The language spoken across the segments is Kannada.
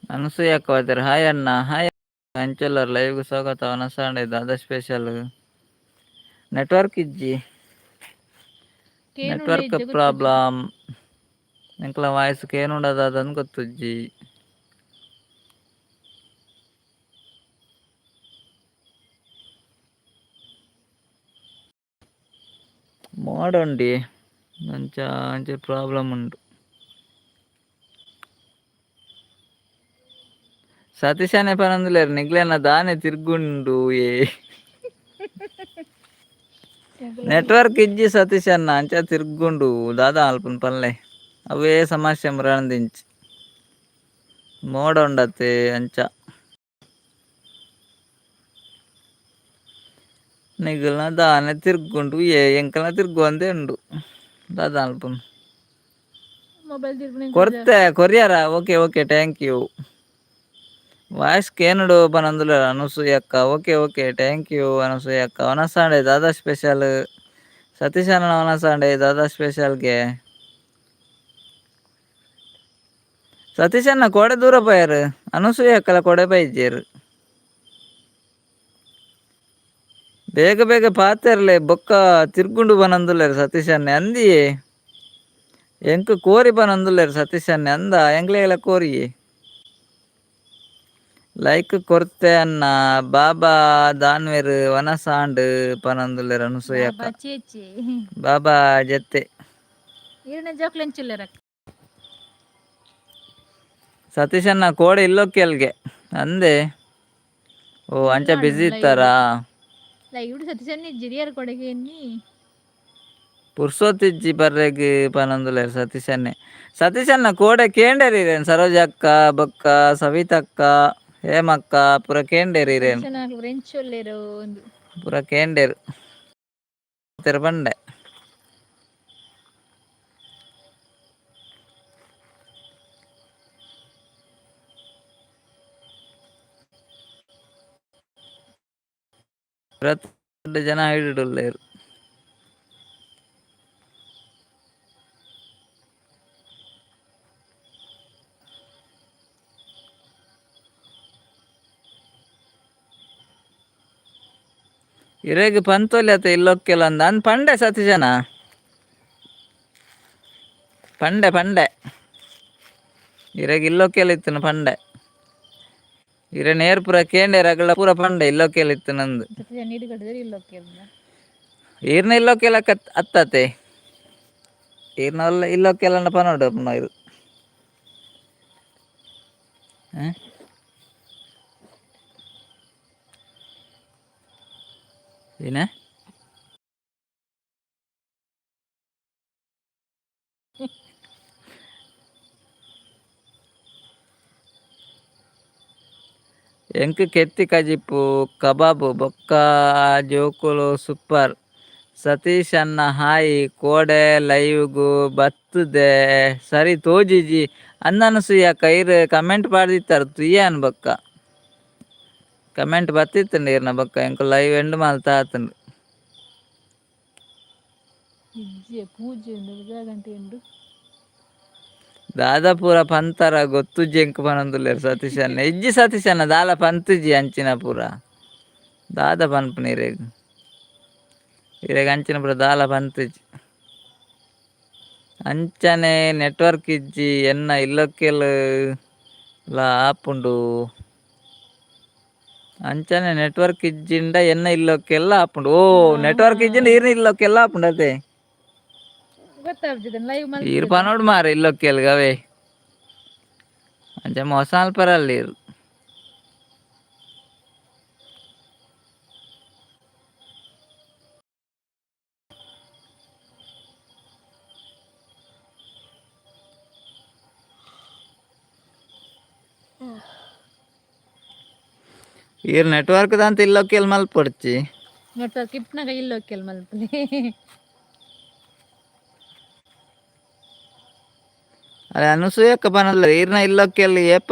అనసూయ అక్క వద్దరు హాయ్ అన్న హాయ్ అంచెల్లర్ లైవ్కి స్వాగతం అనసాండి దాదా స్పెషల్ ನೆಟ್ವರ್ಕ್ ಇಜ್ಜಿ ನೆಟ್ವರ್ಕ್ ಪ್ರಾಬ್ಲಮ್ ಎಂಕ್ಲ ವಾಯ್ಸ್ಗೆ ಏನುಂಡದ ಅದನ್ನು ಗೊತ್ತುಜ್ಜಿ మోడండి మంచి ప్రాబ్లం ఉండు సతీష్ అనే పని అందులేరు నిగ్లేన దానే తిరుగుండు నెట్వర్క్ ఇజ్జి సతీష్ అన్న అంచా తిరుగుండు దాదా అల్పన పనులే ಅವೇ ಸಮಸ್ಯೆ ಮರಣದಿಂಚು ಮೋಡ ಉಂಡತ್ತೆ ಅಂಚ ನಿಗಲ್ನ ದಾನೆ ತಿರ್ಗುಂಡು ಎಂಕಲ್ನ ತಿರ್ಗು ಅಂದೇ ಉಂಡು ದಾದ ಅಲ್ಪ ಕೊರ್ತೆ ಕೊರಿಯಾರ ಓಕೆ ಓಕೆ ಥ್ಯಾಂಕ್ ಯು ವಾಯ್ಸ್ಗೆ ಏನುಡು ಪನಂದುಲ ಅನಸೂಯ ಅಕ್ಕ okay okay thank you Anasuya ಅಕ್ಕ ಅವನಸಾಂಡೆ ದಾದಾ ಸ್ಪೆಷಲ್ ಸತೀಶ್ ಅಣ್ಣ ಅವನಸಾಂಡೆ ದಾದಾ ಸ್ಪೆಷಲ್ಗೆ ಸತೀಶ್ ಅಣ್ಣ ಕೊಡೆ ದೂರ పోయారు అనసూయ అక్కల కొಡೆ పైజేరు ಬೇಗ ಬೇಗ ಪಾತಿರ್ಲೆ ಬೊಕ್ಕ ತಿರ್ಗುಂಡು ಬನಂದುಲ್ಲೇರು ಸತೀಶ್ ಅಣ್ಣ ಅಂದಿ ಎಂಕ್ ಕೋರಿ ಬನಂದುಲ್ಲೇರು ಸತೀಶ್ ಅಣ್ಣ ಅಂದ ಎಂಗ್ಲೇಲ ಕೋರಿ ಲೈಕ್ ಕೊರ್ತೆ ಅನ್ನ ಬಾಬಾ ದಾನ್ವೇರ್ ವನಸಾಂಡ್ ಪನಂದುಲ್ಲೇರು అనసూయ ಅಕ್ಕ ಬಾಬಾ ಜತ್ತೆ ಸತೀಶ್ ಅಣ್ಣ ಕೋಡೆ ಇಲ್ಲೋಕ್ಕೆಲ್ಗೆ ಅಂದೆ ಓ ಅಂಚ ಬಿಸಿ ಇತ್ತಾರಾ ಪುರ್ಸೋತಿಜ್ಜಿ ಬರ್ರೆಗ್ ಪನಂದುಲೇರು ಸತೀಶ್ ಅಣ್ಣ ಕೋಡೆ ಕೇಂಡೇರಿರೇನು ಸರೋಜ ಅಕ್ಕ ಬೊಕ್ಕ ಸವಿತಕ್ಕ ಹೇಮಕ್ಕ ಪೂರ ಕೇಂಡೇರಿರೇನು ಪೂರ ಕೇಂಡೇರು ಬಂಡೆ ಪ್ರತಿ ಜನ ಹಿಡಿಡುಲ್ಲೇರು ಇರೆಗ್ ಪಂತೊಲಿ ಅತ್ತ ಇಲ್ಲೊಕ್ಕೆಲ್ಲ ಅಂದ ಅಂದ್ ಪಂಡೆ ಸತೀಶನ ಪಂಡೆ ಇರೆಗ್ ಇಲ್ಲೊಕ್ಕೆಲ್ಲ ಇತ್ತನ ಪಂಡೆ ಇರೆ ನೇರ್ ಪೂರ ಕೇಂಡೆ ರಗಡ ಪೂರ ಪಂಡೆ ಇಲ್ಲೊಕ್ಕೆಲ್ಲ ಇತ್ತು ನಂದು ಈರ್ನ ಇಲ್ಲೊಕ್ಕೆಲ್ಲ ಅತ್ತತೆ ಈರ್ನ ಇಲ್ಲೊಕ್ಕೆಲ್ಲ ಪನೋಡು ಇದು ಏನ ಎಂಕ್ ಕೆತ್ತಿ ಕಜಿಪ್ಪು ಕಬಾಬು ಬೊಕ್ಕ ಜೋಕುಲು ಸೂಪರ್ ಸತೀಶ್ ಅಣ್ಣ ಹಾಯ್ ಕೋಡೆ ಲೈವ್ಗು ಬತ್ತುದೆ ಸರಿ ತೋಜಿಜಿ ಅಂದನಸೂಯ ಕೈರ್ ಕಮೆಂಟ್ ಪಾಡ್ದಿತ್ತಾರೆ ತುಯ್ಯ ಅನ್ಬಕ್ಕ ಕಮೆಂಟ್ ಬತ್ತಿತ್ತಂಡು ಇರ್ನ ಬಕ್ಕ ಎಂಕ್ ಲೈವ್ ಎಂಡ್ ಮಾಲ್ತಾ ಆತಂಡು ದಾದಾ ಪೂರ ಪಂತರ ಗೊತ್ತುಜ್ಜಿ ಎಂಕ್ ಪನಂದುಲ್ಲೇರು ಸತೀಶ್ ಅಣ್ಣ ಇಜ್ಜಿ ಸತೀಶ್ ಅಣ್ಣ ದಾಲ ಪಂತುಜ್ಜಿ ಅಂಚಿನ ಪೂರ ದಾದ ಪನ್ಪುನ ಇರೆಗ್ ಅಂಚಿನ ಪೂರ ದಾಲ ಪಂತುಜ್ಜಿ ಅಂಚನೆ ನೆಟ್ವರ್ಕ್ ಇಜ್ಜಿ ಎನ್ನ ಇಲ್ಲೊಕ್ಕೆಲ್ ಆಪುಂಡು ಅಂಚನೆ ನೆಟ್ವರ್ಕ್ ಇಜ್ಜಿಂಡ ಎನ್ನ ಇಲ್ಲೊಕ್ಕೆಲ್ಲ ಆಪುಂಡು ಓ ನೆಟ್ವರ್ಕ್ ಇಜ್ಜಿಂಡ ಈರ್ನ ಇಲ್ಲೊಕ್ಕೆಲ್ಲ ಆಪುಂಡು ಅದೇ ಈರ್ ಪನೋಡು ಮಾರ ಇಲ್ಲೊಕ್ಕೆಲ್ ಗವೇ ಅಂಚ ಮೋಸ ಅಲ್ಪರಲ್ಲಿ ಇರು ಈರ್ ನೆಟ್ವರ್ಕ್ ದಂತ ಇಲ್ಲೊಕ್ಕೆಲ್ ಮಲ್ಪೊಡ್ಚಿ ನೆಟ್ವರ್ಕ್ ಇಪ್ಪನಾಗ ಇಲ್ಲೊಕ್ಕೆಲ್ ಮಲ್ಪನೆ ಅರೆ ಅನಸೂಯಕ್ಕ ಪನಲ್ಲ ಈರ್ನ ಇಲ್ಲೊಕ್ಕೆಲ್ ಏಪ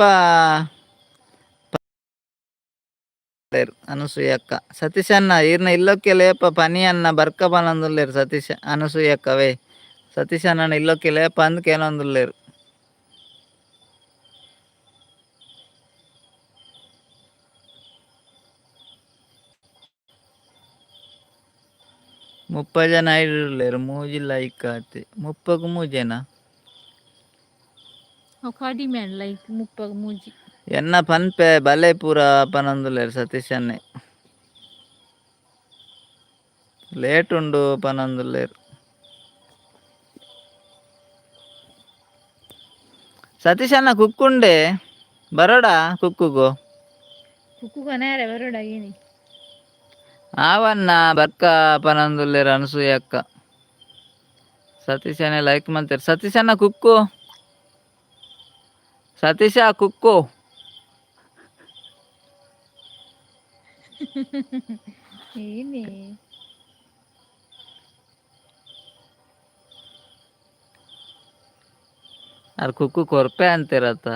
అనసూయక్క సతీష్ అన్న ఈర్న ఇల్లోకి లేప పని అన్న బర్క పనందులేరు సతీష్ అనసూయక్కవే సతీష్ అన్న ఇల్లోకి లేప అందుకేనందులేరు 30 ಜನ ಇರ್ಲೇರು ಮೂಜಿಲ್ಲ ಇಕ್ಕಾತಿ 30కు ಮೂಜೆನಾ ಕಡಿಮೆ ಲೈಕ್ 30 ಮೂಜಿ ಎನ್ನ ಪನ್ಪೆ ಬಲೆ ಪೂರ ಪನಂದುಲೇರು ಸತೀಶನ್ನೆ ಲೇಟ್ ಉಂಡು ಪನಂದುಲೇರು ಸತೀಶ್ ಅಣ್ಣ ಕುಕ್ಕುಂಡೆ ಬರೋಡ ಕುಕ್ಕುಗು ನೇರ ಬರೋಡ ಏನಿ ಆವನ್ನ ಬರ್ಕ ಪನಂದುಲ್ಲೇರು ಅನಸೂಯ ಅಕ್ಕ ಸತೀಶ್ ಅಣ್ಣ ಲೈಕ್ ಮಾಡ್ತಾರೆ ಸತೀಶ್ ಅಣ್ಣ ಕುಕ್ಕು ಸತೀಶ ಕುಕ್ಕು ಏನಿ ಅರ್ ಕುಕ್ಕು ಕೊರ್ಪೆ ಅಂತಿರತ್ತ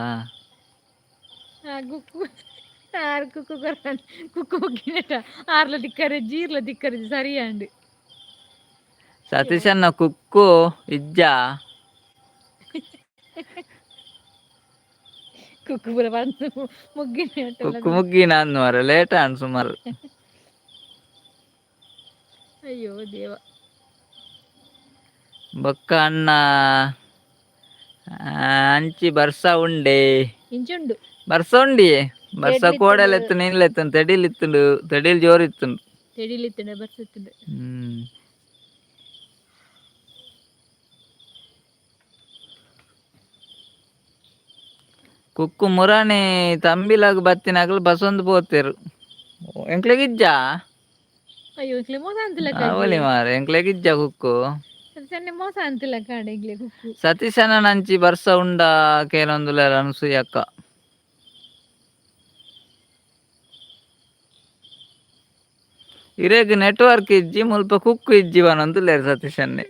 ಕುಕ್ಕು ಆರು ಕುಕ್ಕು ಕೊರ ಕುಕ್ಕು ಹೋಗಿನಟ ಆರ್ಲ ದಿಕ್ಕರೆ ಜೀರ್ಲ ದಿಕ್ಕರೆ ಸರಿಯಾಂಡು ಸತೀಶ್ ಅಣ್ಣ ಕುಕ್ಕು ಇಜ್ಜ ಕುಕ್ಕು ಪೂರ ಬಂದು ಮುಗ್ಗಿನ ಕುಕ್ಕು ಮುಗ್ಗಿನ ಅಂದ್ಮಾರ ಲೇಟ ಅನ್ ಸುಮಾರು ಅಯ್ಯೋ ದೇವ ಬೊಕ್ಕ ಅಣ್ಣ ಅಂಚಿ ಬರ್ಸ ಉಂಡೆ ಇಂಚುಂಡು ಬರ್ಸ ಉಂಡಿ ಬರ್ಸ ಕೋಡೆಲ್ ಎತ್ತು ನೀನ್ಲ ಎತ್ತು ತೆಡಿಲ್ ಇತ್ತುಂಡು ತೆಡಿಲ್ ಜೋರ್ ಇತ್ತುಂಡು ತೆಡಿಲಿತ್ತುಂಡು ಬರ್ಸತ್ತುಂಡು ಕುಕ್ಕು ಮುರಾಣಿ ತಂಬಿಲಾಗ ಬತ್ತಿನಾಗಲು ಬಸೊಂದು ಪೋತೇರು ಎಂಕ್ಲೆಗಿಜ್ಜ ಅಯ್ಯೋ ಎಂಕ್ಲೆ ಮೋಸ ಅಂತಿಲ್ಲ ಅವಲಿ ಮಾರ ಎಂಕ್ಲೆಗಿಜ್ಜ ಕುಕ್ಕು ಸನ್ನೆ ಮೋಸ ಅಂತಿಲ್ಲ ಕಾಡೆ ಎಂಕ್ಲೆ ಕುಕ್ಕು ಸತೀಶನ ನಂಚಿ ಬರ್ಸ ಉಂಡ ಕೇನೊಂದುಲ ಅನಸೂಯ ಅಕ್ಕ ಇರೇಗ್ ನೆಟ್ವರ್ಕ್ ಇಜ್ಜಿ ಮುಲ್ಪ ಕುಕ್ಕು ಇಜ್ಜಿ ಬನೊಂದುಲ್ಲೇರು ಸತೀಶನ್ನೆ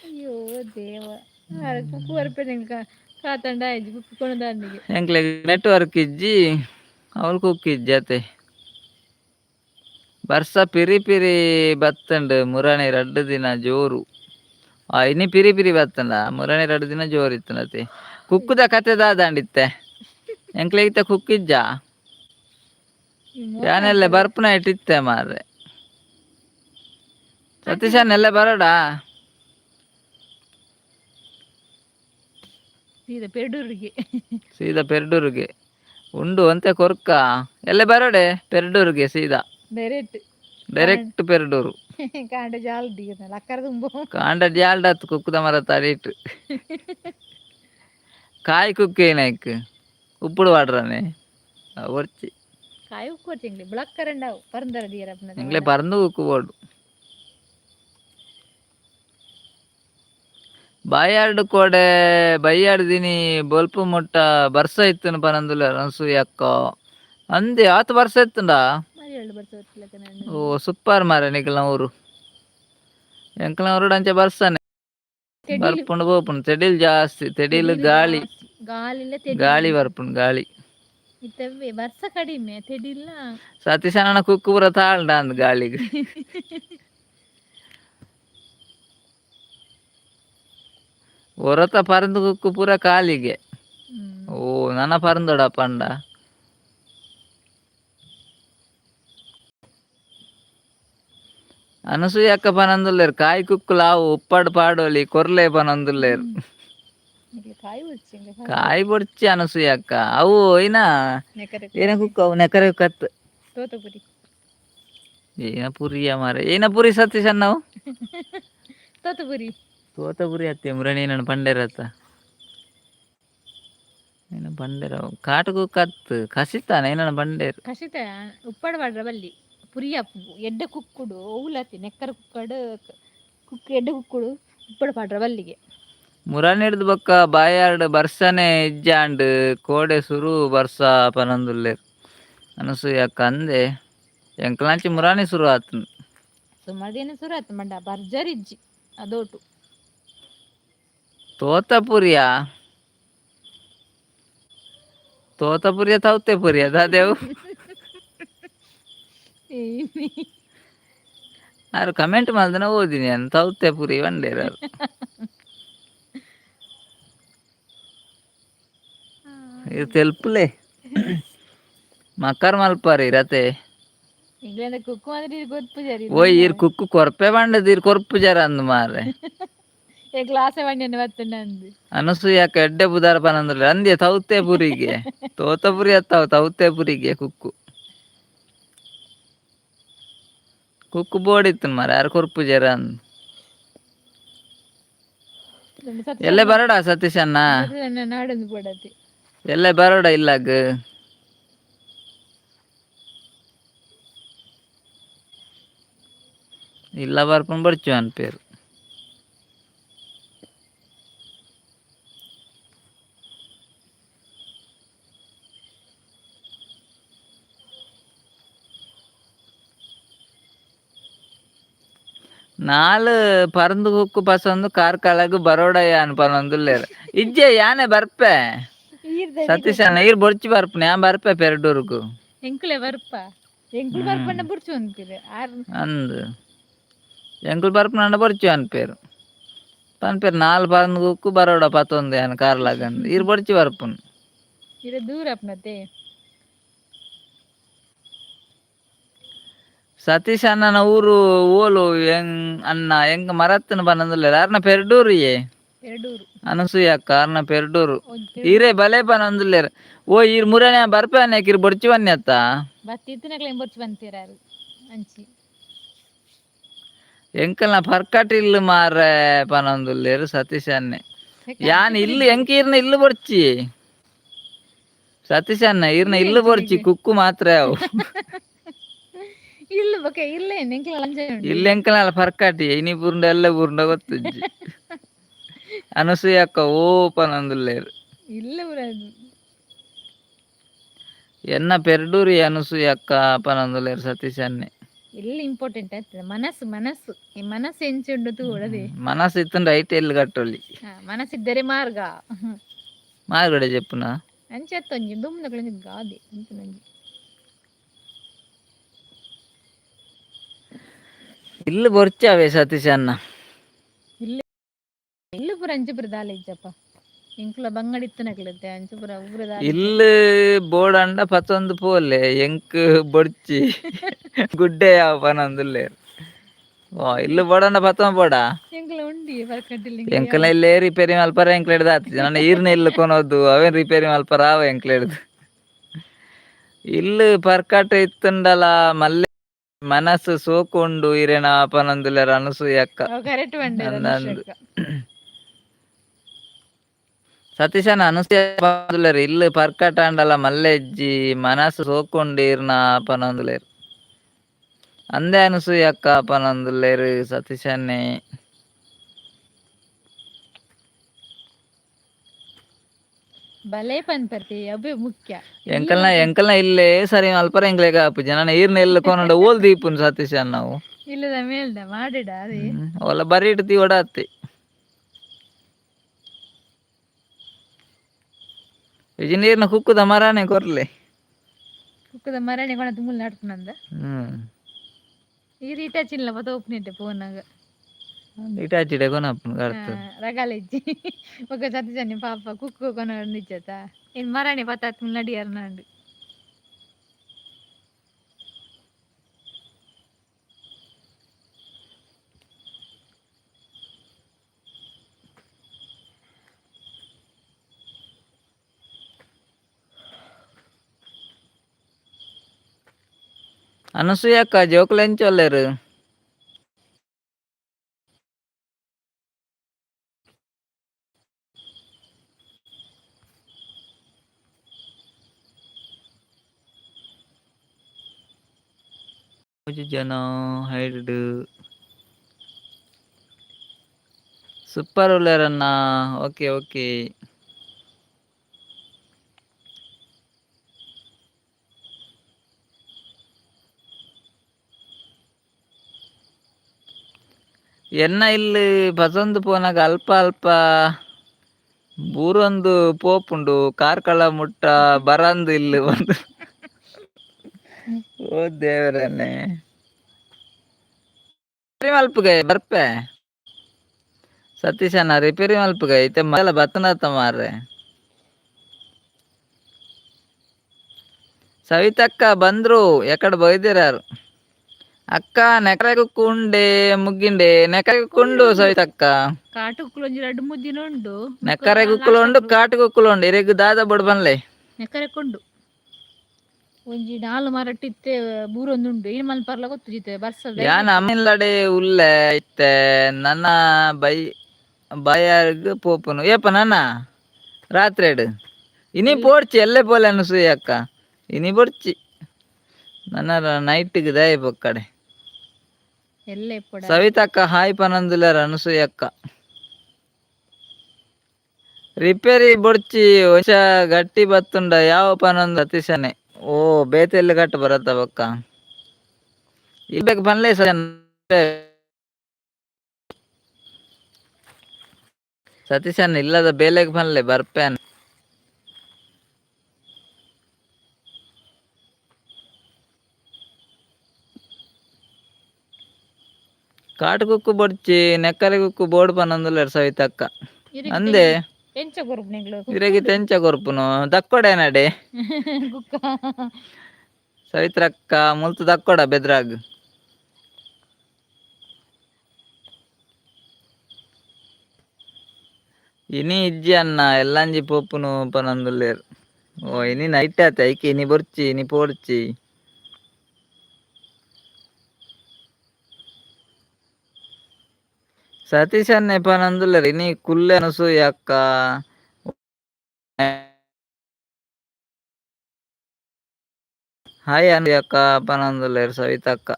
ಅಯ್ಯೋ ದೇವ ಕುಕ್ಕು ಬರ್ಪೇನೆ ಕಾತಂಡ ಆಯ್ತು ಕುಕ್ಕು ಕೊಣದಾಂಡಿಗೆ ಎಂಕ್ಲೆ ನೆಟ್ವರ್ಕ್ ಇಜ್ಜಿ ಅವಳು ಕುಕ್ಕು ಇಜ್ಜಿ ಅತೆ ಬರ್ಸ ಪಿರಿ ಪಿರಿ ಬತ್ತಂಡು ಮುರಾಣಿ 2 ದಿನ ಜೋರು ಇನಿ ಪಿರಿ ಪಿರಿ ಬತ್ತಂಡ ಮುರಾಣಿ 2 ದಿನ ಜೋರು ಇತ್ತನತೆ ಕುಕ್ಕುದ ಕತೆ ದಾದಾಂಡಿತ್ತೆ ಎಂಕ್ಲೆಗಿತ್ತ ಕುಕ್ಕಿಜ್ಜ ಯಾನೆಲ್ಲ ಬರ್ಪುನ ಇಟ್ಟಿತ್ತೆ ಮಾರ್ರೆ ಸತೀಶನ್ನೆಲ್ಲ ಬರೋಡ ಸೀದಾ ಪೆರ್ಡೂರಿಗೆ ಉಂಡು ಅಂತೆ ಕೊರ್ಕ ಎಲ್ಲ ಬರೋಡೆ ಪೆರ್ಡೂರಿಗೆ ಸೀದಾ ಡೈರೆಕ್ಟ್ ಪೆರ್ಡೂರು ಕಾಂಡ ಜಾಲ್ಡತ್ ಕುಕ್ಕುದ ಮರ ತಡೀಟ್ ಕಾಯಿ ಕುಕ್ಕೇನಾಯ್ಕ್ ಉಪ್ಪುಡು ವಾಡ್ರನೆ ಒರ್ಚಿ ಕಾಯಿ ಉಕ್ಕೋರ್ಚಿ ಬ್ಲಾಕ್ಕರಂಡಾವು ಪರಂದರ ಎಂಗ್ಲೆ ಪರಂದು ಕುಕ್ಕು ಬೋಡು ಬಾಯಾರ್ಡು ಕೋಡೆ ಬೈಯಾರ್ಡು ದಿನಿ ಬೊಲ್ಪು ಮುಟ್ಟ ಬರ್ಸ ಇತ್ತುನು ಪನಂದುಲ ಅನಸೂಯ ಅಕ್ಕ ಅಂದೆ ಆತು ಬರ್ಸ ಇತ್ತುಂಡಾ ಓ ಸೂಪರ್ ಮಾರೆ ನಿಖಲ್ನ ಊರು ಎಂಕ್ಲ ಊರು ಅಂಚೆ ಬರ್ಸನೆ ಬರ್ಪುಂಡು ಪೋಪುಂಡು ತೆಡಿಲ್ ಜಾಸ್ತಿ ತೆಡಿಲ್ ಗಾಳಿ ಗಾಳಿ ಬರ್ಪುಂಡು ಗಾಳಿ ಬರ್ಸ ಕಡಿಮೆ ತೆಡಿಲ್ಲ ಸತೀಶನ ಕುಕ್ಕು ಪೂರ ತಾಳ್ಡ ಅಂದ್ ಗಾಳಿಗೆ ಹೊರತ ಪರಂದು ಕುಕ್ಕು ಪೂರ ಕಾಲಿಗೆ ಓ ನನ್ನ ಪರಂದೋಡ ಪಂಡ ಅನಸೂಯ ಅಕ್ಕ ಪನಂದುಲ್ಲೇರು ಕಾಯಿ ಕುಕ್ಕುಲಾವು ಉಪ್ಪಾಡು ಪಾಡೋಲಿ ಕೊರ್ಲೆ ಪನಂದುಲ್ಲೇರು ಕಾಯಿ ಬೊಡ್ಚಿ ಅನಸೂಯ ಅಕ್ಕ ಅವು ಏನ ಕುಕ್ಕು ಅವು ನೆಕರೆ ಕತ್ತು ಏನ ಪುರಿಯ ಮಾರ ಏನ ಪುರಿ ಸತೀಶ್ ನಾವು ತೋತಪುರಿ ಅತ್ತೆ ಮುರಣಿ ನಾನು ಪಂಡೇರತ್ತ ಏನ ಪಂಡೇರ ಕಾಟು ಕತ್ತು ಕಸಿತಾನ ಏನ ಪಂಡೇರು ಕಸಿತ ಉಪ್ಪಾಡು ಪಾಡ್ರ ಬಲ್ಲಿ ಪುರಿಯ ಎಡ್ಡ ಕುಕ್ಕುಡು ಓವುಲತಿ ನೆಕ್ಕರ ಕುಕ್ಕಡು ಎಡ್ಡ ಕುಕ್ಕುಡು ಉಪ್ಪಡು ಪಾಡ್ರ ಬಲ್ಲಿಗೆ ಮುರಾಣಿ ಹಿಡ್ದು ಬೊಕ್ಕ ಬಾಯಾರ್ಡ್ ಬರ್ಸನೆ ಇಜ್ಜಾಂಡ್ ಕೋಡೆ ಸುರು ಬರ್ಸ ಪನಂದುಲ್ಲೇರು ಅನಸೂಯ ಅಕ್ಕ ಅಂದೆ ಎಂಕ್ಲಾಂಚಿ ಮುರಾಣಿ ಸುರು ಆತು ಸುಮಾರು ದಿನ ಸುರು ಆತು ಮಂಡ ಬರ್ಜರ್ ಇಜ್ಜಿ ಅದೋಟು ತೋತಪುರಿಯ ತೌತೆ ಪುರಿಯ ದಾದೇವು ಯಾರು ಕಮೆಂಟ್ ಮಾಡ್ದನ ಓದಿನಿ ನಾನು ತೌತೆ ಪುರಿ ಬಂಡೇರ ಇದು ತೆಲ್ಪುಲೆ ಮಕರ್ ಮಲ್ಪಾರಿ ರತೆ ಇಂಗ್ಲೆಂಡ್ ಕುಕ್ಕು ಮಾತ್ರ ಗೊತ್ತು ಜರಿ ಓ ಈರ್ ಕುಕ್ಕು ಕೊರ್ಪೆ ಬಂಡದ ಈರ್ ಕೊರ್ಪು ಜರ ಅಂದ್ ಮಾರ್ರೆ ಏ ಗ್ಲಾಸ್ ಬಂಡಿ ಬತ್ತಣ್ಣ ಅಂದು ಅನಸೂಯಕ್ಕ ಎಡ್ಡೆ ಬುದಾರ ಪನಂದ್ರೆ ಅಂದ್ಯ ತೌತೆ ಪುರಿಗೆ ತೋತಪುರಿ ಅತ್ತಾವ ತೌತೆ ಪುರಿಗೆ ಕುಕ್ಕು ಕುಕ್ಕು ಬೋಡಿತ್ತು ಮಾರ ಯಾರು ಕೊರ್ಪು ಜರ ಅಂದ್ ಎಲ್ಲೇ ಬರೋಡ ಸತೀಶ್ ಅಣ್ಣ ನಾಡೊಂದು ಕೊಡತಿ ಎಲ್ಲೇ ಬರೋಡ ಇಲ್ಲಾಗ ಇಲ್ಲ ಬರ್ಪನ್ ಬರ್ಚು ಅನ್ ಪೇರು ನಾಲ್ ಪರಂದು ಕುಕ್ಕು ಪಸಂದು ಕಾರ್ಕಳಗ್ ಬರೋಡ ಯಾನ್ ಪನೊಂದುಲ್ಲೇರ್ ಇಜ್ಜೆ ಯಾನೆ ಬರ್ಪೆ ಸತೀಶ್ ಅಣ್ಣ ಈರ್ ಬೊಡ್ಚಿ ಬರ್ಪನೆ ಯಾ ಬರ್ಪೆ ಪೆರಡೂರ್ಗು ಎಂಕುಲೆ ಬರ್ಪ ಎಂಕುಲು ಬರ್ಪಣ್ಣ ಬುಡ್ಚು ಅಂತೀರಿ ಅಂದ್ ಎಂಕುಲು ಬರ್ಪನಂಡ ಬೊಡ್ಚು ಅನ್ಪೇರು ಪನ್ಪೇರು ನಾಲ್ ಪರಂದು ಕುಕ್ಕು ಬರೋಡ ಪತ್ತೊಂದು ಯಾನ್ ಕಾರ್ಲಾಗಂದ್ ಈರ್ ಬೊಡ್ಚಿ ಬರ್ಪುನ್ ಇರ ದೂರ ಅಪ್ನತೆ ಸತೀಶ್ ಅಣ್ಣನ ಊರು ಓಲು ಅಣ್ಣ ಎಂಗ ಮರತ್ತನ ಬನ್ನಂದುಲ್ಲೇರ್ ಅರ್ನ ಪೆರಡೂರಿಯೇ ಎರಡೂರು ಅನಸೂಯ ಅಕ್ಕ ಅರ್ನ ಪೆರಡೂರು ಈರೇ ಬಲೆ ಬನ್ನಂದುಲ್ಲೇರ್ ಓ ಈರ್ ಮುರಣ್ಯ ಬರ್ಪೆ ಅನ್ನಕ್ ಇರ್ ಬೊಡ್ಚಿ ಬನ್ನಿ ಅತ್ತ ಬತ್ತಿತ್ತಿನಕ್ಲೆ ಎಂಬೊಚ್ಚಿ ಬಂತೀರಾರು ಅಂಚಿ ಎಂಕಲ್ನ ಪರ್ಕಟಿಲ್ ಮಾರೆ ಪನೊಂದುಲ್ಲೇರ್ ಸತೀಶ್ ಅಣ್ಣೆ ಯಾನ್ ಇಲ್ಲಿ ಎಂಕೀರ್ನ ಇಲ್ಲು ಬೊಡ್ಚಿ ಸತೀಶ್ ಅಣ್ಣ ಈರ್ನ ಇಲ್ಲು ಬೊಡ್ಚಿ ಕುಕ್ಕು ಮಾತ್ರ ಅವು ಇಲ್ಲ ಬೊಕೆ ಇಲ್ಲ ಎಂಕಲ ಲಂಜ ಇಲ್ಲಿ ಎಂಕಲ್ನ ಪರ್ಕಟಿ ಇನಿ ಬುರ್ಂಡ ಎಲ್ಲ ಬುರ್ಂಡ ಗೊತ್ತುಜ್ಜಿ ಅನಸೂಯ ಅಕ್ಕ ಓ ಪನೊಂದುಲ್ಲೇರ್ ಇಲ್ಲ ಬುರದು ಎನ್ನ ಪೆರಡೂರಿ ಅನಸೂಯ ಅಕ್ಕ ಪನೊಂದುಲ್ಲೇರ್ ಸತೀಶ್ ಅಣ್ಣೆ ಎಲ್ಲಿ ಇಂಪಾರ್ಟೆಂಟ್ ಆಗ್ತದೆ ಮನಸ್ಸು ಈ ಮನಸ್ಸು ಎಂಚುಂಡು ತೂಡದೆ ಮನಸ್ಸು ಇತ್ತಂದ್ರೆ ಐತೆ ಎಲ್ಲಿ ಕಟ್ಟೊಳ್ಳಿ ಮನಸ್ಸಿದ್ದರೆ ಮಾರ್ಗ ಮಾರ್ಗಡೆ చెప్పున ಅಂಚತ್ತೊಂಜಿ ದುಮ್ನಕ್ಲೆಂಜಿ ಗಾದೆ ಅಂತ ನಂಗೆ ಇಲ್ಲು ಬೊರ್ಚಾವೆ ಸತೀಶ್ ಅಣ್ಣ ಇಲ್ಲು ಪುರ ಅಂಚಪುರ ದಾಲ ಇಜ್ಜಪ್ಪ ಎಂಕುಲ ಬಂಗಡಿ ಇತ್ತನಕ್ಲತ್ತೆ ಅಂಚಪುರ ಊರ ದಾಲ ಇಲ್ಲು ಬೋಡಂಡ ಪತ್ತೊಂದು ಪೋಲೆ ಎಂಕ್ ಬೊಡ್ಚಿ ಗುಡ್ಡೆ ಯಾವ ಪನೊಂದುಲ್ಲೇರ್ ಓ ಇಲ್ಲು ಬೋಡಂಡ ಪತ್ತೊಂದು ಬೋಡ ಎಂಕುಲ ಉಂಡಿ ಬರ್ಕಟ್ಟಿಲ್ಲ ಎಂಕಲ ಇಲ್ಲೇ ರಿಪೇರಿ ಮಲ್ಪರ ಎಂಕ್ಲೆಡ್ದು ಆತಿಜಿ ನನ್ನ ಈರ್ನ ಇಲ್ಲು ಕೊನೋದು ಅವೇನ್ ರಿಪೇರಿ ಮಲ್ಪರ ಆವ ಎಂಕ್ಲೆಡ್ದು ಇಲ್ಲು ಪರ್ಕಟ್ ಇತ್ತುಂಡಲ ಮಲ್ಲೆ ಮನಸ್ಸು ಸೋಕೊಂಡು ಇರೇನ ಪನೊಂದುಲ್ಲೇರ್ ಅನಸೂಯ ಅಕ್ಕ ಕರೆಕ್ಟ್ ಅಂದಂದು ಸತೀಶ್ ಅಣ್ಣ ಅನಸೂಯ ಪನೊಂದುಲ್ಲೇರ್ ಇಲ್ಲು ಪರ್ಕಟ್ ಅಂಡಲ ಮಲ್ಲೆಜ್ಜಿ ಮನಸ್ಸು ಸೋಕೊಂಡೀರ್ನ ಪನೊಂದುಲ್ಲೇರ್ ಅಂದೆ ಅನಸೂಯ ಅಕ್ಕ ಪನೊಂದುಲ್ಲೇರ್ ಸತೀಶ್ ಅಣ್ಣೆ ಬಲೆ ಪನ್ಪರ್ತಿ ಅವೆ ಮುಖ್ಯ ಎಂಕಲ್ನ ಇಲ್ಲೇ ಸರಿ ಮಲ್ಪರ ಎಂಕ್ಲೆಗ ಆಪುಜಿ ನನ್ನ ಈರ್ನ ಎಲ್ಲ ಕೊನೊಂಡ ಓಲ್ ದೀಪುನ್ ಸತೀಶ್ ಅಣ್ಣ ನಾವು ಇಲ್ಲದ ಮೇಲ್ದ ಮಾಡಿಡ ಅದೇ ಒಲ್ಲ ಬರೀ ಇಡ್ತಿ ಓಡಾತಿ ಇಜಿ ನೀರ್ನ ಕುಕ್ಕುದ ಮರಾನೆ ಕೊರ್ಲೆ ಕುಕ್ಕದ ಮರಾಣಿ ಕೊಣ ತುಂಬಲ್ ನಡ್ಪುನಂದ ಈ ರೀಟಾಚಿಲ್ಲ ಪತ ಒಪ್ನಿಟ್ಟೆ ಫೋನಾಗ ಇಟಾಚಿಡೆ ಕೊನಪ್ಪು ಕರ್ತು ರಗಾಲೆಜ್ಜಿ ఒక సతీశని పాప కుక్కు కొనని ఇచ్చేత ఇన్ మరాని పతాత్ నడియారు నాండు అనసూయ అక్క జోకులు ఎంచోలేరు ಜನ ಹೈಡ್ ಸೂಪರ್ ಉಳ್ಳೇರನ್ನ ಓಕೆ ಓಕೆ ಎನ್ನ ಇಲ್ಲಿ ಪಸಂದು ಪೋನಾಗ ಅಲ್ಪ ಅಲ್ಪ ಬೂರೊಂದು ಪೋಪುಂಡು ಕಾರ್ಕಳ ಮುಟ್ಟ ಬರಂದು ಇಲ್ಲಿ ಒಂದು ಓ ದೇವರನ್ನೇ ಮಲ್ಪುಗೆ ಬರ್ಪೆ ಸತೀಶ್ ಅಣ್ಣ ರಿಪೇರಿ ಮಲ್ಪುಗೆ ಐತೆ ಮಲ್ಲ ಬತ್ತನತ್ತ ಮಾರ್ರೆ ಸವಿತಕ್ಕ ಬಂದ್ರು ಎಕಡೆ ಬೈದಿರಾರು ಅಕ್ಕ ನೆಕರೆಗುಕ್ಕು ಉಂಡೆ ಮುಗ್ಗಿಂಡೆ ನೆಕರೆಗುಕ್ಕು ಉಂಡು ಸವಿತಕ್ಕ ಕಾಟುಕ್ಕುಲು ಒಂಜಿ 2-3 ದಿನ ಉಂಡು ನೆಕ್ಕರೆಗುಕ್ಕುಲು ಉಂಡು ಲಾಸ್ಟ್ ಕಾಟುಗುಕ್ಕುಲು ಉಂಡು ಇರೆಗ್ ದಾದ ಬೊಡು ಬನ್ಲೆ ನೆಕ್ಕರೆಕ್ಕೊಂಡು ಒಂಜಿ 4 ಮರಟ್ ಬೂರೊಂದುಂಡು ಏನು ಮಲ್ಪರ್ಲ ಗೊತ್ತು ಜಿತೆ ಬರ್ಸಲ್ ಯಾನ್ ಅಮ್ಮಿನ್ಲಡೆ ಉಲ್ಲೆ ಇತ್ತೆ ನನ್ನ ಬೈಯಾರ್ಗ್ ಪೋಪುನು ಏಪ ನನ್ನ ರಾತ್ರಿಡ್ ಇನಿ ಪೋಡ್ಚಿ ಎಲ್ಲೆ ಪೋಲೆ ಅನಸೂಯ ಅಕ್ಕ ಇನಿ ಬೊಡ್ಚಿ ನನ್ನ ನೈಟ್ಗ್ ದಯ ಪೊಕ್ಕಡೆ ಎಲ್ಲೆ ಪೋಡ ಸವಿತಕ್ಕ ಹಾಯ್ ಪನಂದುಲೆರ್ ಅನಸೂಯ ಅಕ್ಕ ರಿಪೇರಿ ಬೊಡ್ಚಿ ಹೊಸ ಗಟ್ಟಿ ಬತ್ತುಂಡ ಯಾವ ಪನೊಂದು ಅತಿಶನೆ ಓ ಬೇತೆಲ್ಲಿ ಗಟ್ಟು ಬರತ್ತ ಬಕ್ಕ ಇಲ್ಬೇಕು ಬನ್ಲೆ ಸತೀಶನ್ ಇಲ್ಲದ ಬೇಲೆಗ್ ಬನ್ಲೆ ಬರ್ಪೇನ್ ಕಾಟುಗುಕ್ಕು ಬೊಡ್ಚಿ ನೆಕ್ಕರೆಗುಕ್ಕು ಬೋರ್ಡ್ ಪನೊಂದುಲ್ಲೆರ್ ಸವಿತಕ್ಕ ಅಂದೆ ಎಂಚ ಕೊರ್ಪುನೆಗ್ಲು ಇರೆಗಿ ತೆಂಚ ಕೊರ್ಪುನು ದಕ್ಕೊಡೆ ನಡೆ ಕುಕ್ಕ ಸವಿತ್ರಕ್ಕ ಮುಲ್ತು ದಕ್ಕೊಡ ಬೆದ್ರಾಗ್ ಇನಿ ಇಜ್ಜಿ ಅನ್ನ ಎಲ್ಲಂಜಿ ಪೋಪುನು ಪನೊಂದುಲ್ಲೆರ್ ಓ ಇನಿ ನೈಟ್ ಆತ ಐಕೆ ಇನಿ ಬೊರ್ಚಿ ಇನಿ ಪೋಡ್ಚಿ ಸತೀಶನ್ನೆ ಪನೊಂದುಲ್ಲೆರ್ ಇನಿ ಕುಲ್ಲೆ ಅನಸೂಯ ಅಕ್ಕ ಹಾಯ್ ಅಕ್ಕ ಪನೊಂದುಲ್ಲೆರ್ ಸವಿತಕ್ಕ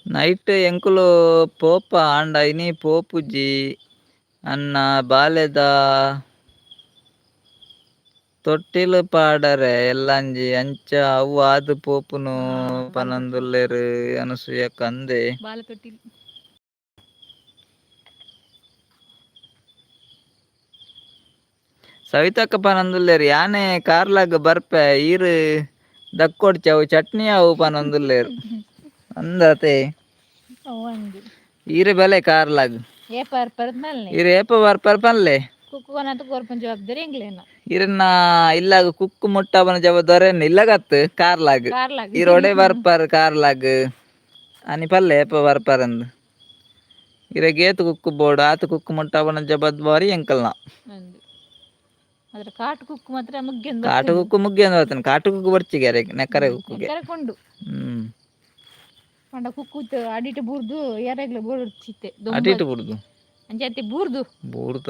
ನೈಟ್ ಎಂಕುಲು ಪೋಪ ಆಂಡ ಇನಿ ಪೋಪುಜಿ ಅನ್ನ ಬಾಲೆದ ತೊಟ್ಟಿಲು ಪಾಡರೆ ಎಲ್ಲಂಜಿ ಅಂಚ ಅವು ಆದ್ ಪೋಪುನು ಪನೊಂದುಲ್ಲೆರ್ ಅನಸೂಯಕ್ಕ ಅಂದೆ ಬಾಲೆ ತೊಟ್ಟಿಲ್ ಸವಿತಕ್ಕ ಪನೊಂದುಲ್ಲೆರ್ ಯಾನೆ ಕಾರ್ಲಾಗ್ ಬರ್ಪೆ ಈರ್ ದಕ್ಕೊಡ್ಚಿ ಅವು ಚಟ್ನಿ ಅವು ಪನೊಂದುಲ್ಲೆರ್ ಅಂದತೆ ಅವಂದು ಈರೆ ಬಲೆ ಕಾರ್ಲಾಗ್ ಏಪಾರ್ ಪರ್ದ್ಮಲ್ನೆ ಈರೆ ಏಪ ಬರ್ಪರ್ ಪನ್ಲೆ ಕುಕ್ಕುವನತು ಕೊರ್ಪುನ ಜವಾಬ್ದಾರಿ ಎಂಗ್ಲೆನ ಇರನ್ನ ಇಲ್ಲಾಗ ಕುಕ್ಕು ಮುಟ್ಟಾಪನ ಜವಾಬ್ದಾರಿ ಇಲ್ಲಗತ್ ಕಾರ್ಲಾಗ್ ಕಾರ್ಲಾಗ್ ಈರೊಡೆ ಬರ್ಪರ್ ಕಾರ್ಲಾಗ್ ಅನಿ ಪಲ್ಲೆ ಏಪ ಬರ್ಪರ್ ಅಂದ್ ಇರೆಗ್ ಏತ್ ಕುಕ್ಕು ಬೋಡು ಆತ್ ಕುಕ್ಕು ಮುಟ್ಟಾಪನ ಜವಾಬ್ದಾರಿ ಎಂಕಲ್ನ ಅದ್ರ ಕಾಟು ಕುಕ್ಕು ಮಾತ್ರ ಮುಗ್ಗೆಂದು ಕಾಟು ಕುಕ್ಕು ಮುಗ್ಗೆಂದು ಬರ್ತೇನೆ ಕಾಟು ಕುಕ್ಕು ಬರ್ಚಿಗೆ ನೆಕ್ಕರೆ ಕುಕ್ಕುಗೆ ನೆಕ್ಕರೆಕೊಂಡು ಪಂಡ ಕುಕ್ಕುತ್ ಅಡಿಟ್ ಬೂರ್ದು ಎರೆಗ್ಲ ಬೋರ್ಚಿತ್ತೆ ಅಡಿಟ್ ಬಿಡುದು ಅಂಚತ್ತೆ ಬೂರ್ದು ಬೂರ್ದ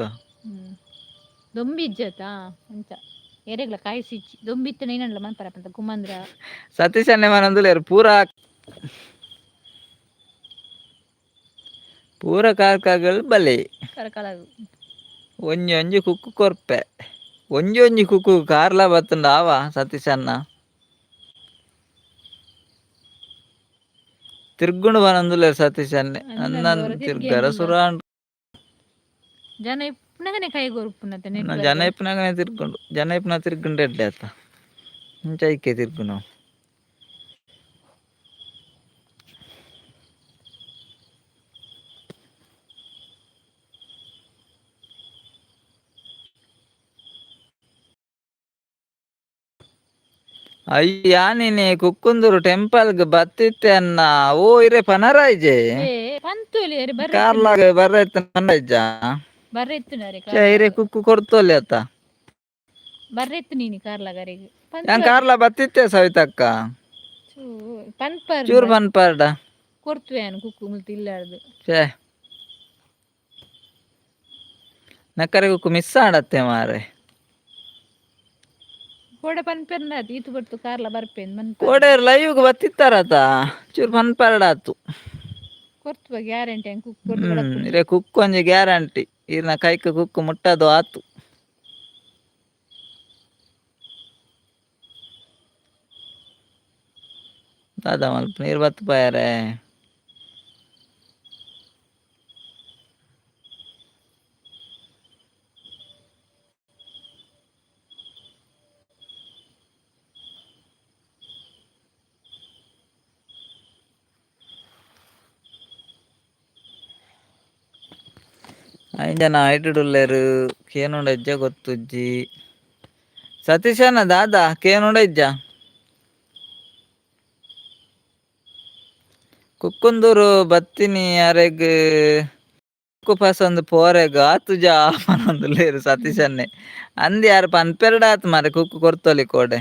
ದೊಂಬಿ ಇಜ್ಜತ ಅಂಚ ಎರೆಗ್ಲ ಕಾಯಿಸಿಚ್ಚಿ ದೊಂಬಿತ್ತು ನೈನಲ್ಲ ಮನ್ಪರಪ್ಪಂತ ಕುಮಂದ್ರ ಸತೀಶ್ ಅನ್ನೆ ಮನಂದುಲೇರು ಪೂರ ಕಾರ್ಕಾಗಳು ಬಲೆ ಕರಕಲಾಗು ಒಂಜಿ ಒಂಜಿ ಕುಕ್ಕು ಕೊರ್ಪೆ ಒಂಜಿ ಒಂಜಿ ಕುಕ್ಕು ಕಾರ್ಲ ಬತ್ತುಂಡ ಆವ ಸತೀಶ್ ಅನ್ನ ತಿರ್ಗುಂಡು ಬನಂದುಲೇರು ಸತೀಶ್ ಅನ್ನೆ ಅಂದನ್ ತಿರ್ಗರ ಸುರಾಂಡ್ ಜನ ಇಪ್ಪುನಗನೆ ಕೈ ಗೊರ್ಪುನತೆ ಜನ ಇಪ್ಪುನಗನೆ ತಿರ್ಗುಂಡು ಜನ ಇಪ್ಪುನ ತಿರ್ಗುಂಡು ಎಡ್ಡೆ ಆತ ಇಂಚೈಕೆ ತಿರ್ಗು ನಾವು ಅಯ್ಯ ನೀನೆ ಕುಕ್ಕುಂದೂರು ಟೆಂಪಲ್ಗ್ ಬತ್ತಿತ್ತೆ ಅನ್ನ ಓ ಇರೆ ಪನರಾಯ್ಜೆ ಕಾರ್ಲಾಗ ಬರ್ರೈತ ನಂಡೈಜ ಇರೆ ಕುಕ್ಕು ಕೊಡ್ತೋಲಿ ಅತ್ತ ಬರ್ರೆತ್ತು ನೀನು ಕಾರ್ಲಾಗರಿಗೆ ಯಾನ್ ಕಾರ್ಲ ಬತ್ತಿತ್ತೆ ಸವಿತಕ್ಕ ಪನ್ಪರ್ ಚೂರು ಪನ್ಪರ್ಡ ಕೊಡ್ತುವೆ ಕುಕ್ಕು ಮುಲ್ತಿ ಇಲ್ಲಾರ್ದು ಛೇ ನಕ್ಕರೆ ಕುಕ್ಕು ಮಿಸ್ ಆಡತ್ತೆ ಮಾರೆ ಕೋಡೆ ಪನ್ಪೆರ್ನ ಈತು ಬರ್ತು ಕಾರ್ಲ ಬರ್ಪೇನ್ ಕೋಡೆ ಲೈವ್ ಬತ್ತಿತ್ತಾರತ ಚೂರು ಪನ್ಪರ್ಡಾತು ಕೊರ್ತುವ ಗ್ಯಾರಂಟಿ ಹಂಗೆ ಕುಕ್ ಇರೆ ಕುಕ್ಕು ಒಂಜಿ ಗ್ಯಾರಂಟಿ ಈರ್ನ ಕೈಕ್ ಕುಕ್ಕು ಮುಟ್ಟದು ಆತು ದಾದ ಮಲ್ಪ ನೀರು ಬತ್ತು ಪಾಯರೆ ಜನ ಐಟುಡುಲ್ಲೆರ್ ಕೇನುಂಡ ಇಜ್ಜ ಗೊತ್ತುಜ್ಜಿ ಸತೀಶನ ದಾದ ಕೇನುಂಡ ಇಜ್ಜ ಕುಕ್ಕುಂದೂರು ಬತ್ತಿನಿ ಅರೆಗ್ ಕುಕ್ಕು ಪಸಂದ್ ಪೋರೆಗ್ ಆತುಜ ಪನೊಂದುಲ್ಲೆರ್ ಸತೀಶನ್ನೆ ಅಂದ್ ಯಾರು ಪನ್ಪೆರ್ಡ್ ಆತ್ ಮಾರೆ ಕುಕ್ಕು ಕೊರ್ತೊಲಿ ಕೋಡೆ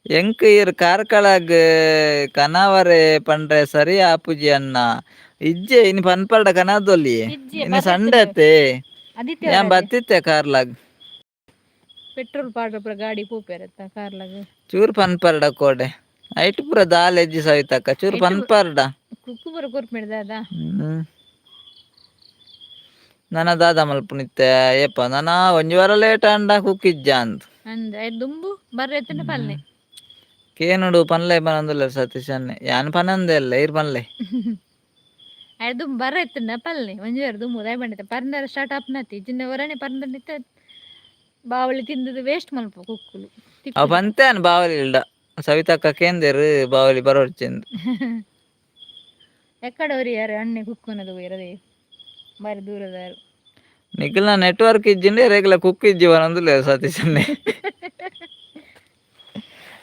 ಎಂಕ್ ಇರ್ ಕಾರ್ಕಳಗ್ ಕನಾವರೆ ಪಂಡ್ರೆ ಸರಿ ಆಪುಜಿ ಅನ್ನ ಇಜ್ಜೆ ಇನಿ ಪನ್ಪರ್ಡ ಕನಾದೊಲಿ ಇಜ್ಜೆ ಇನಿ ಸಂಡೆ ಬರ್ರೆತ್ತುಂಡು ಅತ್ತೆ ಯಾನ್ ಆದಿತ್ಯವಾರ ಬತ್ತಿತ್ತೆ ಕಾರ್ಲಾಗ್ ಪೆಟ್ರೋಲ್ ಪಾಡ್ರೆ ಪೂರ ಗಾಡಿ ಪೋಪೆರತ್ತ ಕಾರ್ಲಾಗ್ ಚೂರು ಪನ್ಪರ್ಡ ಕೋಡೆ ಐಟ್ ಪೂರ ದಾಲ್ ಎಜ್ಜಿ ಸವಿತಕ್ಕ ಚೂರು ಐಟ್ ಪನ್ಪರ್ಡ ಕುಕ್ಕು ಪೂರ ಕೊರ್ಪಿಡ್ ದಾದ ನನ ದಾದ ಮಲ್ಪುನಿತ್ತೆ ಏಪ ನನ ಒಂಜಿ ವಾರ ಲೇಟ್ ಆಂಡ ಕುಕ್ಕಿಜ್ಜ ಅಂದ್ ಅಂದ ಐ ದುಂಬು ಬರ್ರೆತ್ತುಂಡ ಪಲ್ಲೆ ಕೇನುಡು ಪನ್ಲೆ ಪನೊಂದುಲ್ಲೆರ್ ಸತೀಶನ್ನೆ ಯಾನ್ ಪನಂದೆ ಇಲ್ಲ ಇರ್ ಪನ್ಲೆ ಐ ದುಂಬು ಬರ್ರೆತ್ತುಂಡ ಪಲ್ಲೆ ಒಂಜಿ ವಾರ ದುಂಬು ದಾಯ್ ಪಂಡಿತ್ತೆ ಪರ್ಂದರ ಸ್ಟಾರ್ಟ್ ಆಪುನತಿ ಇಜ್ಜಿಂಡ ಒರನೆ ಪರ್ಂದನಿತ್ತೆ ಬಾವಲಿ ತಿಂದದು ವೇಸ್ಟ್ ಮಲ್ಪ ಕುಕ್ಕುಲು ಅವ್ ಪಂತೆನ್ ಬಾವಲಿ ಇಲ್ಡ ಸವಿತಕ್ಕ ಕೇಂದೆರ್ ಬಾವಲಿ ಬರೋಡ್ಚೆಂದು ಎಕ್ಕಡ ಒರಿಯಾರು ಅಣ್ಣೆ ಕುಕ್ಕುನದು ಇರದೆ ಬಾರಿ ದೂರದಾರು ನಿಖಿಲ್ನ ನೆಟ್ವರ್ಕ್ ಇಜ್ಜಿಂಡೆ ರೇಗ್ಲ ಕುಕ್ ಇಜ್ಜಿ ಪನೊಂದುಲ್ಲೆರ್ ಸತೀಶನ್ನೆ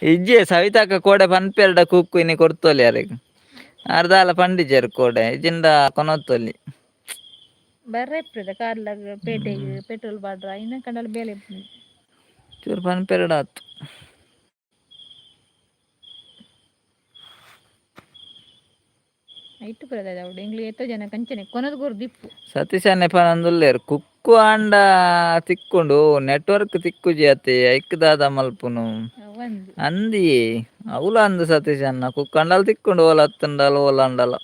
ಇಜ್ಜಿ ಸವಿತಕ್ಕ ಕೋಡೆ ಪನ್ಪೆರ್ಡ ಕುಕ್ಕು ಇನಿ ಕೊರ್ತೊಲಿ ಅರೆಗ್ ಅರ್ದಾಲ ಪಂಡಿಜೆರ್ ಕೋಡೆ ಇಜ್ಜಿಂಡ ಕೊನೊತ್ತೊಲಿ ಬರ್ರೆಪ್ರದ ಕಾರ್ಲಾಗ್ ಪೇಟೆಗ್ ಪೆಟ್ರೋಲ್ ಪಾಡ್ರ ಇನ್ನ ಕಂಡಲ ಬೇಲೆ ಚೂರು ಪನ್ಪೆರ್ಡ ಆತು ಐಟ್ ಪುರದ ಅವಡು ಎಂಗ್ಲಿ ಎತ್ತೋ ಜನ ಕಂಚನೆ ಕೊನದು ಕೊರು ದಿಪ್ಪು ಸತೀಶನ್ನೆ ಪನೊಂದುಲ್ಲೆರ್ ಕುಕ್ಕು ಆಂಡ ತಿಕ್ಕುಂಡು ನೆಟ್ವರ್ಕ್ ತಿಕ್ಕುಜಿ ಅತೆ ಐಕ್ ದಾದ ಮಲ್ಪುನು ಒಂದು ಅಂದಿ ಅವ್ಲ ಅಂದ್ ಸತೀಶನ್ನ ಕುಕ್ಕಂಡಲ ತಿಕ್ಕುಂಡು ಓಲ ಅತ್ತುಂಡಲ ಓಲ ಅಂಡಲ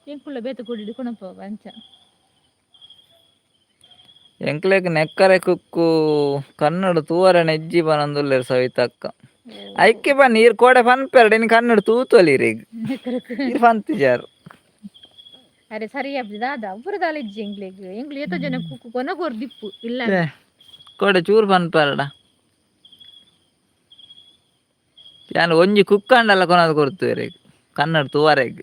ಎಂಕುಲ್ಲ ಬೇತೆ ಕೂಡಿಡು ಕೊನಪ ಅಂಚ ಎಂಕ್ಲೆಗ್ ನೆಕ್ಕರೆ ಕುಕ್ಕು ಕನ್ನಡ ತೂವರೆನ ಇಜ್ಜಿ ಪನೊಂದುಲ್ಲೆರ್ ಸವಿತಕ್ಕ ಐಕ್ಕೆ ಬನ್ನಿ ಇರ್ ಕೋಡೆ ಪನ್ಪೆರ್ಡ ಇನ್ ಕನ್ನಡ ತೂತೊಲಿರೆಗ್ ಇರ್ ಪಂತಿಜಾರು ಅರೆ ಸರಿ ಆಪ್ಜಿ ದಾದ ಪೂರ ದಾಲ ಇಜ್ಜಿ ಎಂಗ್ಲೆಗ್ ಎಂಗ್ಲಿ ಎತ್ತೋ ಜನ ಕುಕ್ಕು ಕೊನ ಕೊರು ದಿಪ್ಪು ಇಲ್ಲ ಕೋಡೆ ಚೂರು ಪನ್ಪೆರ್ಡ ಯಾನ್ ಒಂಜಿ ಕುಕ್ಕಂಡಲ ಕೊನದು ಕೊರ್ತುವೆರೆಗ್ ಕನ್ನಡ ತೂವರೆಗ್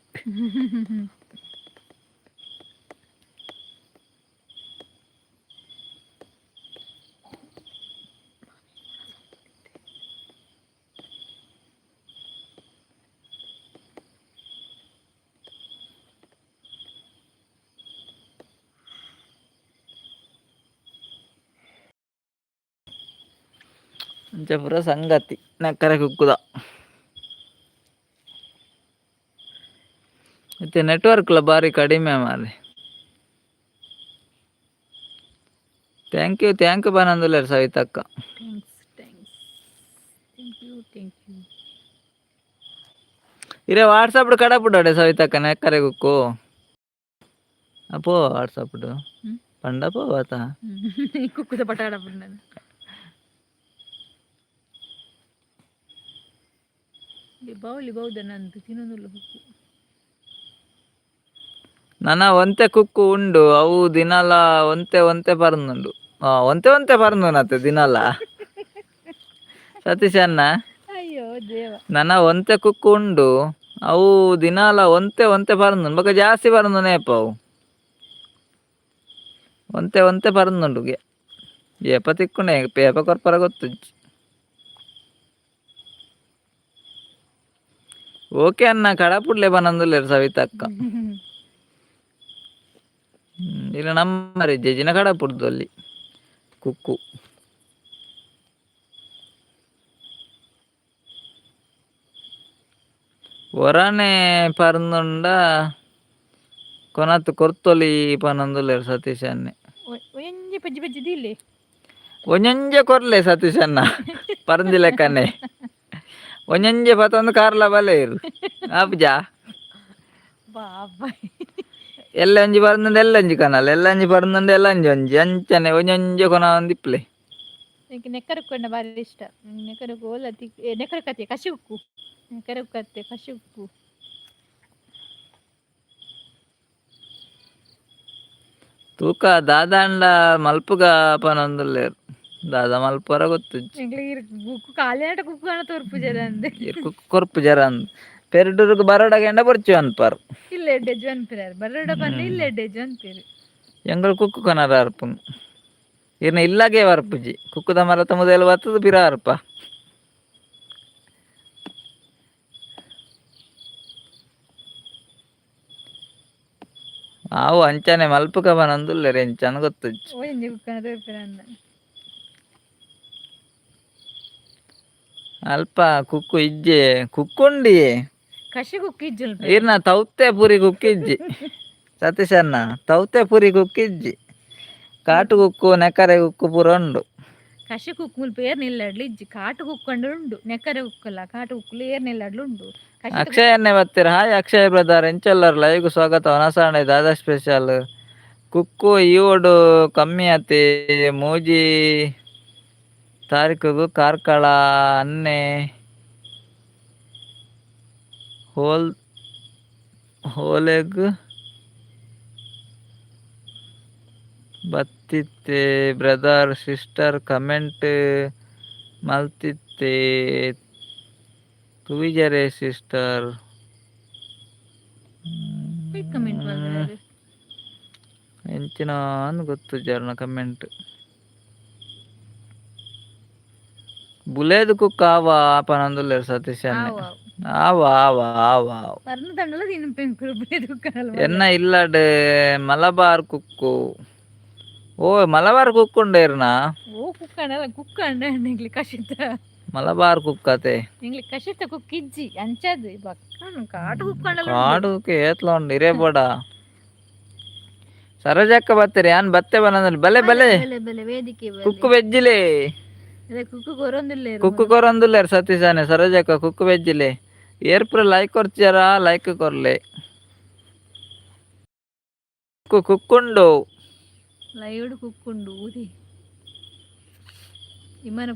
ಅಂಚ ಪೂರ ಸಂಗತಿ ನೆಕ್ಕರೆ ಕುಕ್ಕುದ ಮತ್ತೆ ನೆಟ್ವರ್ಕ್ಲ ಬಾರಿ ಕಡಿಮೆ ಮಾರೆ ಥ್ಯಾಂಕ್ ಯು ಪನೊಂದುಲ್ಲೆರ್ ಸವಿತಕ್ಕ ಥ್ಯಾಂಕ್ ಯು ಇರೆ ವಾಟ್ಸಪ್ ಕಡಪುಡಡೆ ಸವಿತಕ್ಕ ನೆಕ್ಕರೆ ಕುಕ್ಕು ಅಪೋ ವಾಟ್ಸಪ್ ಪಂಡ ಪೋವಾತ ಕುಕ್ಕುದ ಪಟಾಡ ಪುಂಡ ಬಾವಲಿ ಬೌದ ನಂದು ತಿನ್ನೊಂದುಲ್ಲ ಕುಕ್ಕು ನನ ಒಂತೆ ಕುಕ್ಕು ಉಂಡು ಅವು ದಿನಲ ಒಂತೆ ಪರ್ನುಂಡು ಒಂತೆ ಪರ್ನುನತ್ತೆ ದಿನಲ ಸತೀಶನ್ನ ಅಯ್ಯೋ ದೇವ ನನ ಒಂತೆ ಕುಕ್ಕು ಉಂಡು ಅವು ದಿನಾಲ ಒಂತೆ ಪರ್ನು ಬೊಕ ಜಾಸ್ತಿ ಪರ್ನುನೇಪ ಅವು ಒಂತೆ ಪರ್ನುಂಡು ಏಪ ತಿಕ್ಕುಂಡೆ ಪೇಪ ಕೊರ್ಪರ ಗೊತ್ತುಜ್ಜಿ ಓಕೆ ಅನ್ನ ಕಡಪುಡ್ಲೆ ಪನೊಂದುಲ್ಲೆರ್ ಸವಿತಕ್ಕ ಇಲ್ಲ ನಮ್ಮ ಜೆಜಿನ ಕಡಪುಡ್ದು ಕುಕ್ಕು ಒರನೆ ಪರ್ನುಂಡ ಕೊನತ್ ಕೊರ್ತೊಲಿ ಪನೊಂದುಲ್ಲೆರ್ ಸತೀಶನ್ನೆ ಒಂಜಿ ಪಜ್ಜಿ ಪಜ್ಜಿ ದಿಲ್ಲಿ ಒಂಜೊಂಜೆ ಕೊರ್ಲೆ ಸತೀಶನ್ನ ಪರಂದಿಲೆಕ್ಕನೆ ಒಂಜೊಂಜೆ ಪತ್ತೊಂದು ಕಾರ್ಲ ಬಲೆ ಇರು ಆಪುಜಾ ಬಾಬಾ ಎಲ್ಲ ಒಂಜಿ ಪರ್ನುಂಡು ಎಲ್ಲ ಒಂಜಿ ಕನಲ್ ಎಲ್ಲ ಒಂಜಿ ಪರ್ನುಂಡು ಎಲ್ಲ ಒಂಜಿ ಅಂಚನೆ ಒಂಜೊಂಜೆ ಕೊನ ಒಂದಿಪ್ಲೆ എനിക്ക് നെക്കരക്കൊണ്ട ಬಾರಿ ಇಷ್ಟ ನೆಕರಕ್ಕೆ ಓಲ ನೆಕರಕ್ಕತ್ತೆ ಕಸಿ ಉಕ್ಕು ನೆಕರಕ್ಕತ್ತೆ ಕಸಿ ಉಕ್ಕು ತೂಕ ದಾದಾಂಡ ಮಲ್ಪುಗ ಪನೊಂದುಲ್ಲೆರ್ ದಾದ ಮಲ್ಪುರ ಗೊತ್ತುಜ್ಜಿ ಕುಕ್ಕು ಕಾಲಿನಾಟ ಕುಕ್ಕು ಕಾಣ ತೋರ್ಪು ಜರ ಅಂದೆ ಕುಕ್ಕು ಕೊರ್ಪು ಜರ ಅಂದ್ ಪೆರ್ಡೂರ್ಗ್ ಬರೋಡಾಗ ಎಂಡ ಬರ್ಚು ಅನ್ಪಾರ್ ಇಲ್ಲೇ ಡೆಜು ಅನ್ಪಿರಾರು ಬರೋಡ ಪಂಡ ಇಲ್ಲೇ ಡೆಜು ಅನ್ಪೇರು ಎಂಗಳು ಕುಕ್ಕು ಕೊನಾರ ಅರ್ಪುನ್ ಇರ್ನ ಇಲ್ಲಾಗೆ ವರ್ಪುಜಿ ಕುಕ್ಕುದ ಮರತ ಮುದಲು ಬತ್ತದ ಪಿರ ಅರ್ಪ ಅವು ಅಂಚಾನೆ ಮಲ್ಪುಗ ಬನಂದುಲ್ಲೆರ್ ಎಂಚನ ಗೊತ್ತುಜ್ಜಿ ಒಂಜಿ ಕುಕ್ಕನ ತೋಪಿರನ್ನ ಅಲ್ಪ ಕುಕ್ಕು ಇಜ್ಜೆ ಕುಕ್ಕುಂಡಿ ಕಶಿ ಕುಕ್ಕಿಜ್ಜುಲ್ ಇರ್ನ ತೌತೆ ಪುರಿ ಕುಕ್ಕಿಜ್ಜಿ ಸತೀಶನ್ನ ತೌತೆ ಪುರಿ ಕುಕ್ಕಿಜ್ಜಿ ಕಾಟು ಕುಕ್ಕು ನೆಕರೆ ಕುಕ್ಕು ಪೂರ ಉಂಡು ಕಶಿ ಕುಕ್ ಮುಲ್ಪ ಏರ್ ನಿಲ್ಲಾಡ್ಲು ಇಜ್ಜಿ ಕಾಟು ಕುಕ್ಕೊಂಡು ಉಂಡು ನೆಕ್ಕರೆ ಕುಕ್ಕಲ್ಲ ಕಾಟು ಕುಕ್ಕಲು ಏರ್ ನಿಲ್ಲಾಡ್ಲು ಉಂಡು ಅಕ್ಷಯನ್ನೇ ಬರ್ತೀರ ಹಾಯ್ ಅಕ್ಷಯ್ ಬ್ರದರ್ ಎಂಚಲ್ಲರ್ ಲೈವ್ಗೆ ಸ್ವಾಗತ ಹೊನಸಾಣೆ ದಾದಾ ಸ್ಪೆಷಲ್ ಕುಕ್ಕು ಈವೋಡು ಕಮ್ಮಿ ಆತಿ ಮೂಜಿ ತಾರೀಕಿಗೂ ಕಾರ್ಕಳ ಅನ್ನೆ ಹೋಲೆಗ್ ಬತ್ತಿತ್ತೆ ಬ್ರದರ್ ಸಿಸ್ಟರ್ ಕಮೆಂಟ್ ಮಲ್ತಿತ್ತೆ ತುವಿಜರೆ ಸಿಸ್ಟರ್ ಕಮೆಂಟ್ ಮಾಡ್ತಾರೆ ಎಂಚಿನ ಅಂದ್ ಗೊತ್ತು ಜರ್ನ ಕಮೆಂಟ್ ಬುಲೇದು ಕುಕ್ಕ ಆವ ಆಪನಂದುಲ್ಲೇರ್ ಸತೀಶ್ ಆವ ಆವ ಆವ ಪರ್ನ ತಂಡಲ ತಿನ್ನು ಪೆಂಕುಲು ಬುಲೇದು ಕುಕ್ಕನಲ್ಲ ಎನ್ನ ಇಲ್ಲಡ್ ಮಲಬಾರ್ ಕುಕ್ಕು ಓ ಮಲಬಾರ್ ಕುಕ್ಕುಂಡೇರ್ನ ಓ ಕುಕ್ಕನಲ್ಲ ಕುಕ್ಕಂಡ ನಿಂಗ್ಲಿ ಕಶಿತ ಮಲಬಾರ್ ಕುಕ್ಕತೆ ನಿಂಗ್ಲಿ ಕಶಿತ ಕುಕ್ಕಿಜ್ಜಿ ಅಂಚದು ಬಕ್ಕನು ಕಾಟು ಕುಕ್ಕಂಡಲ್ಲ ಕಾಡುಕ್ಕೆ ಏತ್ಲ ಉಂಡು ಇರೇಬೋಡ ಸರೋಜಕ್ಕ ಬತ್ತೀರಿ ಯಾನ್ ಬತ್ತೆ ಬನಂದಲ್ಲಿ ಬಲೆ ಬಲೆ ಬೆಲೆ ಬೆಲೆ ವೇದಿಕೆ ಕುಕ್ಕು ಬೆಜ್ಜಿಲೆ ಕುಕ್ಕು ಕೊರೊಂದಿಲ್ಲ ಕುಕ್ಕು ಕೊರೊಂದುಲ್ಲೇರ್ ಸತೀಶಾನೆ ಸರೋಜಕ್ಕ ಕುಕ್ಕು ಬೆಜ್ಜಿಲೆ ಏರ್ಪುರ ಲೈಕ್ ಕೊರ್ಚಾರ ಲೈಕ್ ಕೊರ್ಲೆ ಕುಕ್ಕುಂಡು ಲೈವ್ಡ್ ಕುಕ್ಕುಂಡು ಊರಿ ವಿಮಾನ